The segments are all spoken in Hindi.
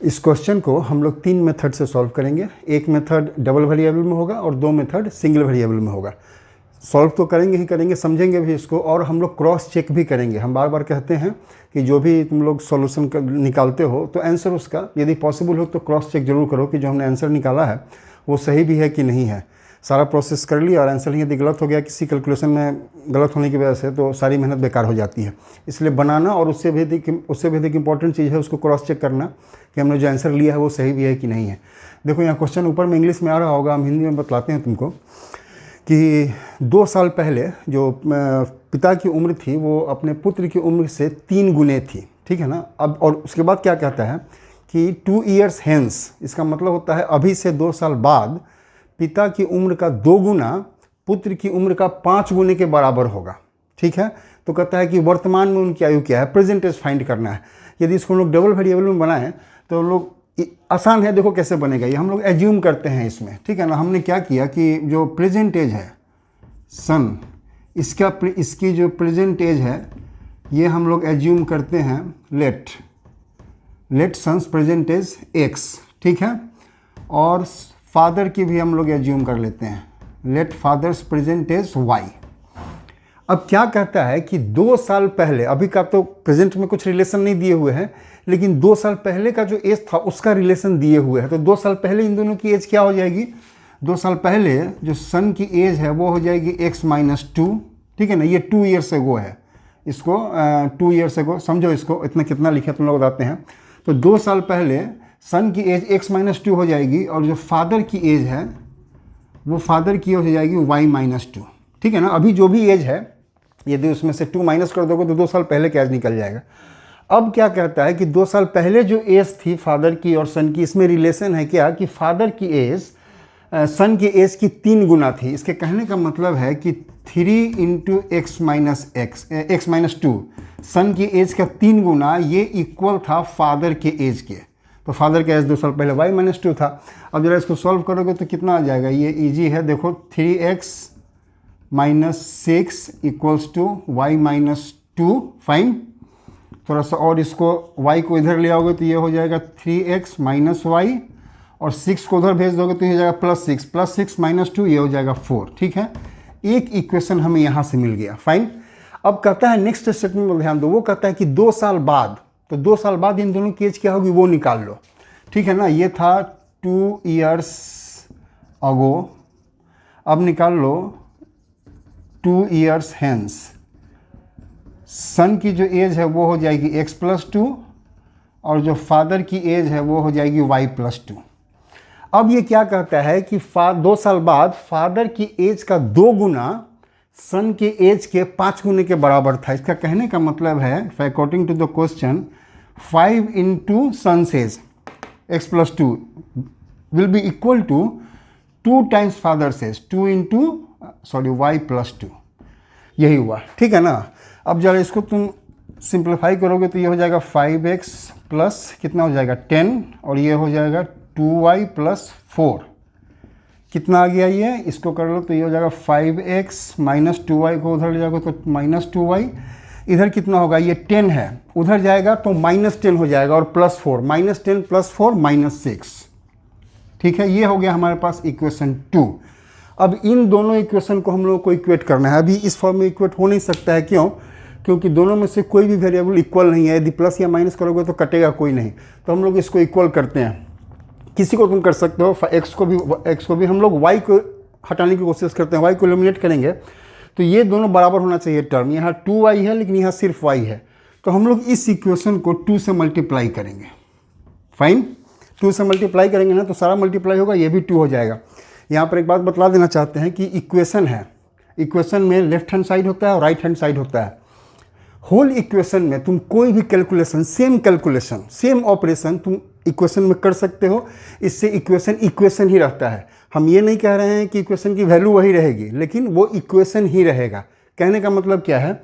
इस क्वेश्चन को हम लोग 3 मेथड से सॉल्व करेंगे। एक मेथड डबल वेरिएबल में होगा और 2 मेथड सिंगल वेरिएबल में होगा। सॉल्व तो करेंगे ही करेंगे, समझेंगे भी इसको, और हम लोग क्रॉस चेक भी करेंगे। हम बार बार कहते हैं कि जो भी तुम लोग सॉल्यूशन निकालते हो तो आंसर उसका यदि पॉसिबल हो तो क्रॉस चेक जरूर करो कि जो हमने आंसर निकाला है वो सही भी है कि नहीं है। सारा प्रोसेस कर लिया और आंसर यदि गलत हो गया किसी कैलकुलेशन में गलत होने की वजह से तो सारी मेहनत बेकार हो जाती है। इसलिए बनाना और उससे भी अधिक इंपॉर्टेंट चीज़ है उसको क्रॉस चेक करना कि हमने जो आंसर लिया है वो सही भी है कि नहीं है। देखो यहाँ क्वेश्चन ऊपर में इंग्लिश में आ रहा होगा, हम हिंदी में बतलाते हैं तुमको कि 2 साल पहले जो पिता की उम्र थी वो अपने पुत्र की उम्र से 3 गुने थी, ठीक है ना। अब और उसके बाद क्या कहता है कि 2 years hence, इसका मतलब होता है अभी से 2 साल बाद पिता की उम्र का 2 गुना पुत्र की उम्र का 5 गुने के बराबर होगा, ठीक है। तो कहता है कि वर्तमान में उनकी आयु क्या है, प्रेजेंट एज फाइंड करना है। यदि इसको हम लोग डबल वेरिएबल में बनाएं तो लोग आसान है, देखो कैसे बनेगा ये। हम लोग एज्यूम करते हैं इसमें, ठीक है ना। हमने क्या किया कि जो प्रेजेंट एज है सन, इसकी जो प्रेजेंट एज है ये हम लोग एज्यूम करते हैं let son's present age x, ठीक है। और फादर की भी हम लोग एज्यूम कर लेते हैं, let father's present age y. अब क्या कहता है कि 2 साल पहले, अभी का तो प्रेजेंट में कुछ रिलेशन नहीं दिए हुए हैं, लेकिन 2 साल पहले का जो एज था उसका रिलेशन दिए हुए है। तो 2 साल पहले इन दोनों की एज क्या हो जाएगी, 2 साल पहले जो सन की एज है वो हो जाएगी x-2, ठीक है ना। ये 2 years ago है, इसको 2 years ago समझो, इसको इतना कितना लिखे तुम लोग बताते हैं। तो 2 साल पहले सन की एज x-2 हो जाएगी और जो फादर की एज है वो फादर की हो जाएगी y-2, ठीक है ना। अभी जो भी एज है यदि उसमें से 2 माइनस कर दोगे तो 2 साल पहले का एज निकल जाएगा। अब क्या कहता है कि 2 साल पहले जो एज थी फादर की और सन की, इसमें रिलेशन है क्या कि फादर की एज सन की एज की 3 गुना थी। इसके कहने का मतलब है कि 3 × x-2 सन की एज का 3 गुना, ये इक्वल था फादर के एज के। तो फादर का एज 2 साल पहले y-2 था। अब जरा इसको सॉल्व करोगे तो कितना आ जाएगा, ये इजी है। देखो 3x - 6 = y-2, फाइन। थोड़ा सा और इसको y को इधर ले आओगे तो ये हो जाएगा 3x - y, और 6 को उधर भेज दोगे तो ये हो जाएगा +6 + 6 - 2, ये हो जाएगा 4, ठीक है। एक इक्वेशन हमें यहाँ से मिल गया, फाइन। अब कहता है नेक्स्ट स्टेटमेंट में ध्यान दो, वो कहता है कि 2 साल बाद, तो 2 साल बाद इन दोनों की एज क्या होगी वो निकाल लो, ठीक है ना। ये था 2 years ago, अब निकाल लो 2 years hence। सन की जो एज है वो हो जाएगी x+2 और जो फादर की एज है वो हो जाएगी y+2। अब ये क्या कहता है कि 2 साल बाद फादर की एज का 2 गुना सन के एज के 5 गुने के बराबर था। इसका कहने का मतलब है, according to the question, 5 × son's age x+2 will be equal to 2 times father's age, 2 × y+2। यही हुआ, ठीक है ना। अब जरा इसको तुम सिंप्लीफाई करोगे तो ये हो जाएगा 5x प्लस कितना हो जाएगा 10, और ये हो जाएगा 2y + 4। कितना आ गया ये, इसको कर लो तो ये हो जाएगा 5x - 2y को उधर ले जाओगे तो -2y। इधर कितना होगा, ये 10 है, उधर जाएगा तो -10 हो जाएगा और +4, -10 + 4 -6, ठीक है। ये हो गया हमारे पास इक्वेशन 2। अब इन दोनों इक्वेशन को हम लोगों को इक्वेट करना है। अभी इस फॉर्म में इक्वेट हो नहीं सकता है, क्यों, क्योंकि दोनों में से कोई भी वेरिएबल इक्वल नहीं है। यदि प्लस या माइनस करोगे तो कटेगा कोई नहीं, तो हम लोग इसको इक्वल करते हैं। किसी को तुम कर सकते हो, x को भी हम लोग y को हटाने की कोशिश करते हैं, y को एलिमिनेट करेंगे तो ये दोनों बराबर होना चाहिए टर्म। यहाँ 2y है लेकिन यहाँ सिर्फ y है, तो हम लोग इस इक्वेशन को 2 से मल्टीप्लाई करेंगे, फाइन। 2 से मल्टीप्लाई करेंगे ना तो सारा मल्टीप्लाई होगा, ये भी 2 हो जाएगा। यहाँ पर एक बात बतला देना चाहते हैं कि इक्वेशन है, इक्वेशन में लेफ्ट हैंड साइड होता है और राइट हैंड साइड होता है। होल इक्वेशन में तुम कोई भी कैलकुलेशन, सेम ऑपरेशन तुम इक्वेशन में कर सकते हो। इससे इक्वेशन ही रहता है। हम ये नहीं कह रहे हैं कि इक्वेशन की वैल्यू वही रहेगी, लेकिन वो इक्वेशन ही रहेगा। कहने का मतलब क्या है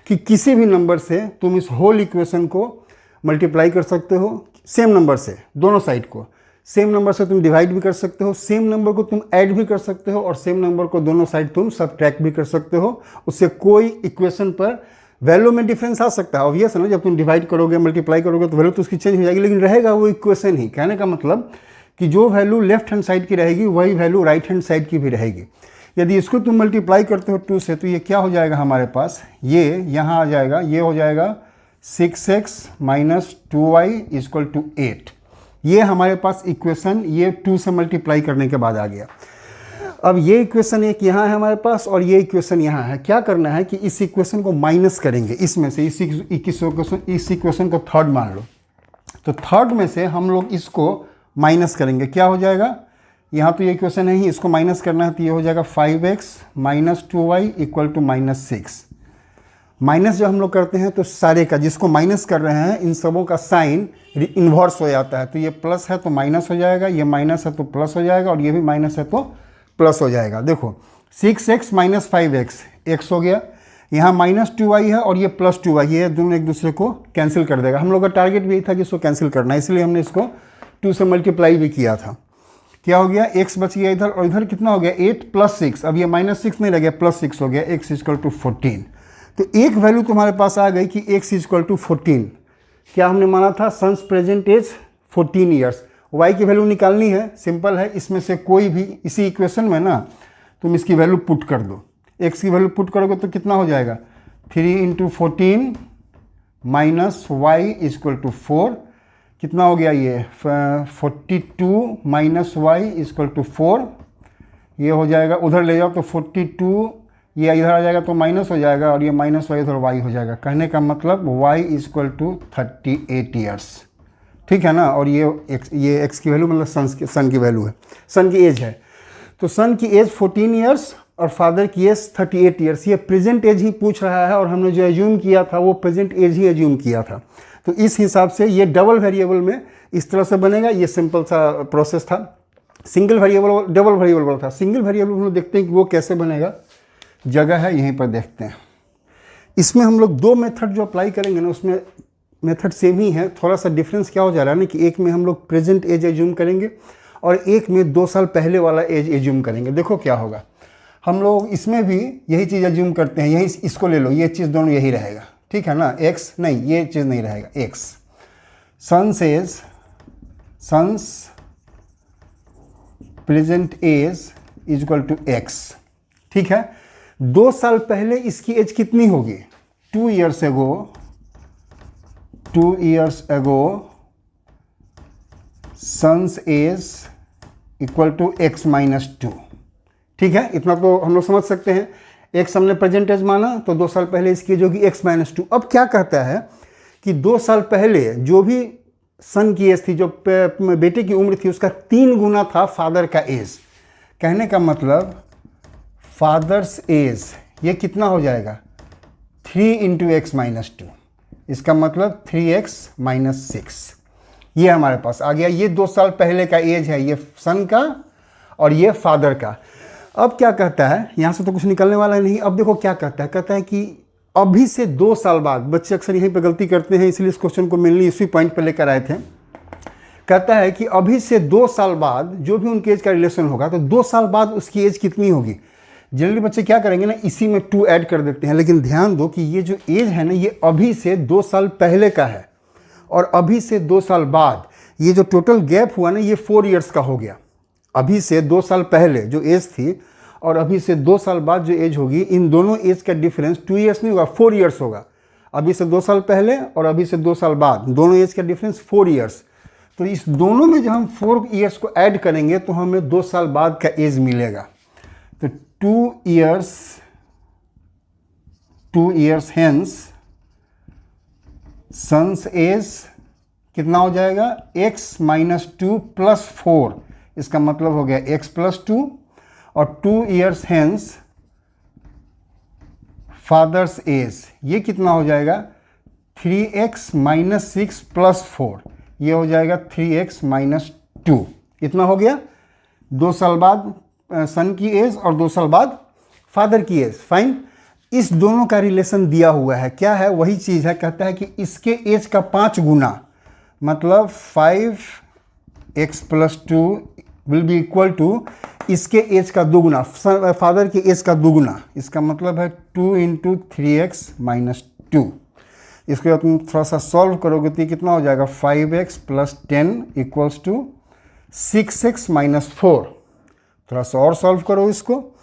कि किसी भी नंबर से तुम इस होल इक्वेशन को मल्टीप्लाई कर सकते हो, सेम नंबर से, दोनों साइड को। सेम नंबर से तुम डिवाइड भी कर सकते हो, सेम नंबर को तुम ऐड भी कर सकते हो, और सेम नंबर को दोनों साइड तुम सबट्रैक्ट भी कर सकते हो। उससे कोई इक्वेशन पर वैल्यू में डिफरेंस आ सकता है, ऑब्वियस है ना, जब तुम डिवाइड करोगे मल्टीप्लाई करोगे तो वैल्यू तो उसकी चेंज हो जाएगी, लेकिन रहेगा वो इक्वेशन ही। कहने का मतलब कि जो वैल्यू लेफ्ट हैंड साइड की रहेगी वही वैल्यू राइट हैंड साइड की भी रहेगी। यदि इसको तुम मल्टीप्लाई करते हो 2 से तो ये क्या हो जाएगा हमारे पास, ये यहाँ आ जाएगा, ये हो जाएगा 6x minus 2y equal to 8। ये हमारे पास इक्वेशन ये 2 से मल्टीप्लाई करने के बाद आ गया। अब ये इक्वेशन एक यहाँ है हमारे पास और ये इक्वेशन यहाँ है। क्या करना है कि इस इक्वेशन को माइनस करेंगे इसमें से, इस इक्वेशन को थर्ड मान लो, तो थर्ड में से हम लोग इसको माइनस करेंगे। क्या हो जाएगा, यहाँ तो ये इक्वेशन है ही, इसको माइनस करना है तो ये हो जाएगा 5x minus 2y equal to -6। Minus जब हम लोग करते हैं तो सारे का, जिसको माइनस कर रहे हैं इन सबों का साइन इन्वर्स हो जाता है, तो ये प्लस है तो माइनस हो जाएगा, ये माइनस है तो प्लस हो जाएगा, और ये भी माइनस है तो प्लस हो जाएगा। देखो 6x माइनस 5x x हो गया, यहाँ माइनस 2y है और ये प्लस 2y, ये दोनों एक दूसरे को कैंसिल कर देगा। हम लोग का टारगेट भी यही था कि इसको कैंसिल करना है, इसलिए हमने इसको 2 से मल्टीप्लाई भी किया था। क्या हो गया, x बच गया इधर, और इधर कितना हो गया 8 प्लस 6, अब ये -6 नहीं रह गया, +6 हो गया, x इक्वल टू 14। तो एक वैल्यू तुम्हारे पास आ गई कि x इक्वल टू 14। क्या हमने माना था, son's present age 14 years. y की वैल्यू निकालनी है, सिंपल है, इसमें से कोई भी इसी इक्वेशन में ना तुम इसकी वैल्यू पुट कर दो। x की वैल्यू पुट करोगे तो कितना हो जाएगा, 3 × 14 माइनस वाई इक्वल टू 4, कितना हो गया ये 42 माइनस वाई इक्वल टू 4, ये हो जाएगा, उधर ले जाओ तो 42, ये इधर आ जाएगा तो माइनस हो जाएगा, और ये माइनस वाई उधर वाई हो जाएगा। कहने का मतलब y इक्वल टू 38 ईयर्स, ठीक है ना। और ये x की वैल्यू मतलब सन की वैल्यू है, सन की एज है। तो सन की एज 14 ईयर्स और फादर की एज 38 ईयर्स। ये प्रेजेंट एज ही पूछ रहा है, और हमने जो एज्यूम किया था वो प्रेजेंट एज ही एज्यूम किया था। तो इस हिसाब से ये डबल वेरिएबल में इस तरह से बनेगा। ये सिंपल सा प्रोसेस था। सिंगल वेरिएबल डबल वेरिएबल था। सिंगल वेरिएबल हम लोग देखते हैं कि वो कैसे बनेगा, जगह है यहीं पर देखते हैं। इसमें हम लोग 2 मेथड जो अप्लाई करेंगे ना, उसमें मेथड सेम ही है, थोड़ा सा डिफरेंस क्या हो जा रहा है ना कि एक में हम लोग प्रेजेंट एज एज्यूम करेंगे और एक में 2 साल पहले वाला एज एज्यूम करेंगे। देखो क्या होगा, हम लोग इसमें भी यही चीज़ एज्यूम करते हैं, यही इसको ले लो, ये चीज़ दोनों यही रहेगा, ठीक है ना। एक्स नहीं, ये चीज़ नहीं रहेगा, x son's present age equal to x, ठीक है। 2 साल पहले इसकी एज कितनी होगी, 2 years ago son's age equal to x minus 2, ठीक है। इतना तो हम लोग समझ सकते हैं। एक्स हमने प्रेजेंट एज माना तो 2 साल पहले इसकी एज होगी एक्स माइनस 2। अब क्या कहता है कि 2 साल पहले जो भी सन की एज थी, जो बेटे की उम्र थी, उसका 3 गुना था फादर का एज। कहने का मतलब फादर्स एज ये कितना हो जाएगा, 3 × x माइनस 2, इसका मतलब 3x माइनस 6। ये हमारे पास आ गया। ये 2 साल पहले का एज है, ये सन का और ये फादर का। अब क्या कहता है, यहाँ से तो कुछ निकलने वाला नहीं। अब देखो क्या कहता है, कहता है कि अभी से 2 साल बाद, बच्चे अक्सर यहीं पे गलती करते हैं, इसलिए इस क्वेश्चन को मेनली इसी पॉइंट पे लेकर आए थे। कहता है कि अभी से 2 साल बाद जो भी उनके एज का रिलेशन होगा, तो 2 साल बाद उसकी एज कितनी होगी। जनरली बच्चे क्या करेंगे ना, इसी में 2 ऐड कर देते हैं, लेकिन ध्यान दो कि ये जो एज है ना, ये अभी से 2 साल पहले का है, और अभी से 2 साल बाद ये जो टोटल गैप हुआ ना, ये 4 ईयर्स का हो गया। अभी से 2 साल पहले जो एज थी और अभी से 2 साल बाद जो एज होगी, इन दोनों एज का डिफरेंस 2 ईयर्स नहीं होगा, 4 ईयर्स होगा। अभी से 2 साल पहले और अभी से 2 साल बाद, दोनों एज का डिफरेंस 4 ईयर्स। तो इस दोनों में जब हम 4 ईयर्स को ऐड करेंगे तो हमें 2 साल बाद का एज मिलेगा। तो 2 ईयर्स हेंस सन्स एज कितना हो जाएगा, x माइनस 2 प्लस 4, इसका मतलब हो गया x प्लस 2। और 2 ईयर्स हेंस फादर्स एज ये कितना हो जाएगा, 3x माइनस 6 प्लस 4, ये हो जाएगा 3x माइनस 2। इतना हो गया। 2 साल बाद सन की एज और 2 साल बाद फादर की एज। फाइन। इस दोनों का रिलेशन दिया हुआ है, क्या है, वही चीज़ है। कहता है कि इसके एज का 5 गुना, मतलब 5x plus 2 will be equal to इसके एज का 2 गुना, फादर के एज का 2 गुना। इसका मतलब है 2 × 3x माइनस 2। इसको तुम थोड़ा सा सॉल्व करोगे तो ये कितना हो जाएगा 5x plus 10 equals to 6x minus 4। थोड़ा सा और सॉल्व करो इसको,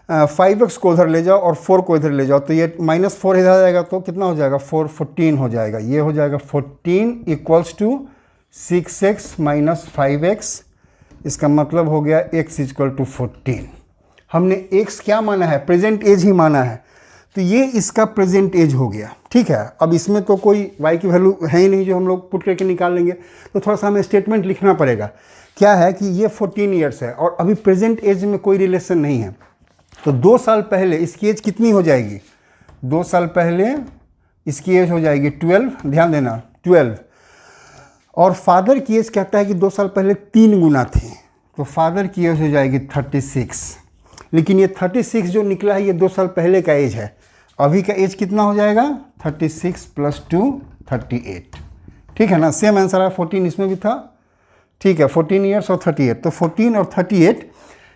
5x को उधर ले जाओ और 4 को इधर ले जाओ तो ये -4 इधर आ जाएगा तो कितना हो जाएगा 14 हो जाएगा। ये हो जाएगा 14 equals to 6x minus 5x। इसका मतलब हो गया x इक्वल टू 14। हमने x क्या माना है, प्रेजेंट एज ही माना है, तो ये इसका प्रेजेंट एज हो गया। ठीक है, अब इसमें तो कोई y की वैल्यू है ही नहीं जो हम लोग पुट करके निकाल लेंगे, तो थोड़ा सा हमें स्टेटमेंट लिखना पड़ेगा। क्या है कि ये 14 ईयर्स है और अभी प्रेजेंट एज में कोई रिलेशन नहीं है, तो 2 साल पहले इसकी एज कितनी हो जाएगी, 2 साल पहले इसकी एज हो जाएगी 12, ध्यान देना 12। और फादर की एज कहता है कि 2 साल पहले 3 गुना थी, तो फादर की एज हो जाएगी 36। लेकिन ये 36 जो निकला है ये 2 साल पहले का एज है, अभी का एज कितना हो जाएगा 36 प्लस 2 38। ठीक है ना, सेम आंसर है, 14 इसमें भी था। ठीक है, 14 ईयर्स और 38, तो 14 और 38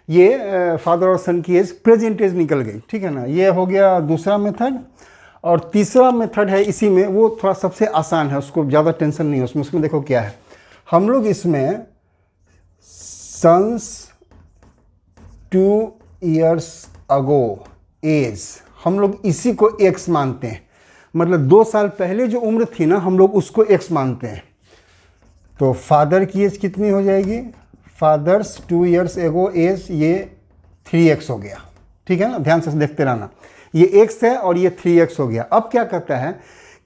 ये फादर और सन की एज प्रेजेंट एज निकल गई। ठीक है ना, ये हो गया दूसरा मेथड। और तीसरा मेथड है इसी में, वो थोड़ा सबसे आसान है, उसको ज़्यादा टेंशन नहीं है उसमें देखो क्या है, हम लोग इसमें सन्स 2 ईयर्स अगो एज, हम लोग इसी को x मानते हैं, मतलब 2 साल पहले जो उम्र थी ना हम लोग उसको x मानते हैं। तो फादर की एज कितनी हो जाएगी, फादर्स 2 ईयर्स एगो एज, ये 3x हो गया। ठीक है ना, ध्यान से देखते रहना, ये x है और ये 3x हो गया। अब क्या कहता है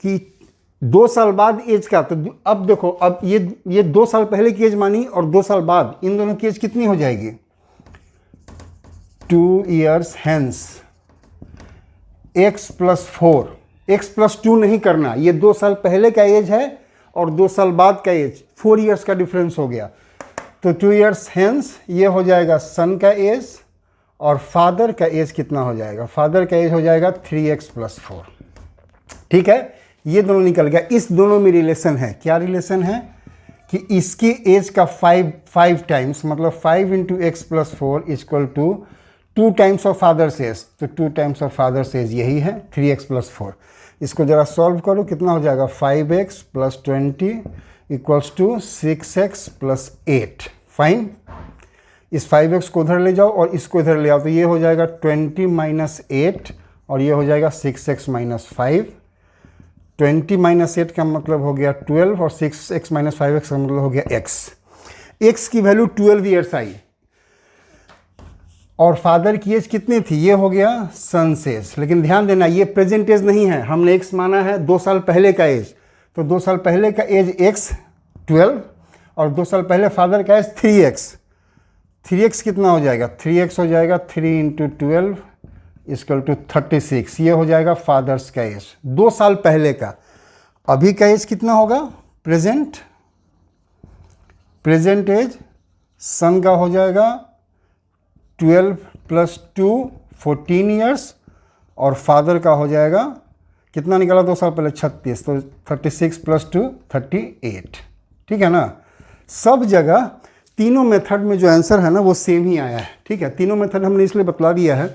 कि 2 साल बाद एज का, तो अब देखो, अब ये 2 साल पहले की एज मानी और 2 साल बाद, इन दोनों की एज कितनी हो जाएगी 2 years hence x plus 4, x plus 2 नहीं करना, ये 2 साल पहले का एज है और 2 साल बाद का एज, 4 ईयर्स का डिफरेंस हो गया। तो 2 ईयर्स हेंस ये हो जाएगा सन का एज, और फादर का एज कितना हो जाएगा, फादर का एज हो जाएगा 3x प्लस 4। ठीक है, ये दोनों निकल गया। इस दोनों में रिलेशन है, क्या रिलेशन है कि इसकी एज का 5 टाइम्स, मतलब 5 into x plus 4 equal to 2 times of father's age, तो 2 टाइम्स ऑफ फादर्स एज यही है 3x प्लस 4। इसको ज़रा सॉल्व करो, कितना हो जाएगा 5x plus 20 equals to 6x plus 8। Fine, इस 5x को उधर ले जाओ और इसको इधर ले आओ, तो ये हो जाएगा 20 माइनस 8 और ये हो जाएगा 6x माइनस 5। 20 माइनस 8 का मतलब हो गया 12 और 6x माइनस 5x का मतलब हो गया x की वैल्यू 12 ईयर्स आई। और फादर की एज कितनी थी, ये हो गया सन्स एज। लेकिन ध्यान देना ये प्रेजेंट एज नहीं है, हमने x माना है 2 साल पहले का एज, तो 2 साल पहले का एज x 12 और 2 साल पहले फादर का एज 3x कितना हो जाएगा 3x हो जाएगा 3 इंटू 12 इक्वल टू 36। ये हो जाएगा फादर्स का एज 2 साल पहले का। अभी का एज कितना होगा, प्रेजेंट एज सन का हो जाएगा 12 प्लस 2 14 ईयर्स, और फादर का हो जाएगा कितना निकला 2 साल पहले 36, तो 36 प्लस 2 38। ठीक है ना, सब जगह तीनों मेथड में जो आंसर है ना वो सेम ही आया है। ठीक है, तीनों मेथड हमने इसलिए बतला दिया है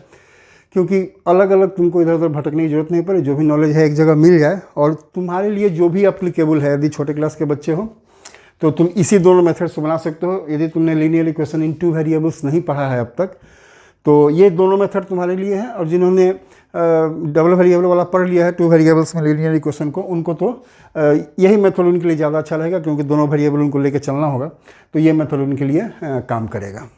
क्योंकि अलग अलग तुमको इधर उधर भटकने की जरूरत नहीं पड़े, जो भी नॉलेज है एक जगह मिल जाए, और तुम्हारे लिए जो भी एप्लीकेबल है, यदि छोटे क्लास के बच्चे हो तो तुम इसी दोनों मेथड से बना सकते हो। यदि तुमने लीनियर इक्वेशन इन 2 वेरिएबल्स नहीं पढ़ा है अब तक, तो ये दोनों मेथड तुम्हारे लिए है। और जिन्होंने डबल वेरिएबल वाला पढ़ लिया है 2 वेरिएबल्स में लीनियर इक्वेशन को, उनको तो यही मेथड उनके लिए ज़्यादा अच्छा रहेगा, क्योंकि दोनों वेरिएबल उनको लेकर चलना होगा, तो ये मेथड उनके लिए काम करेगा।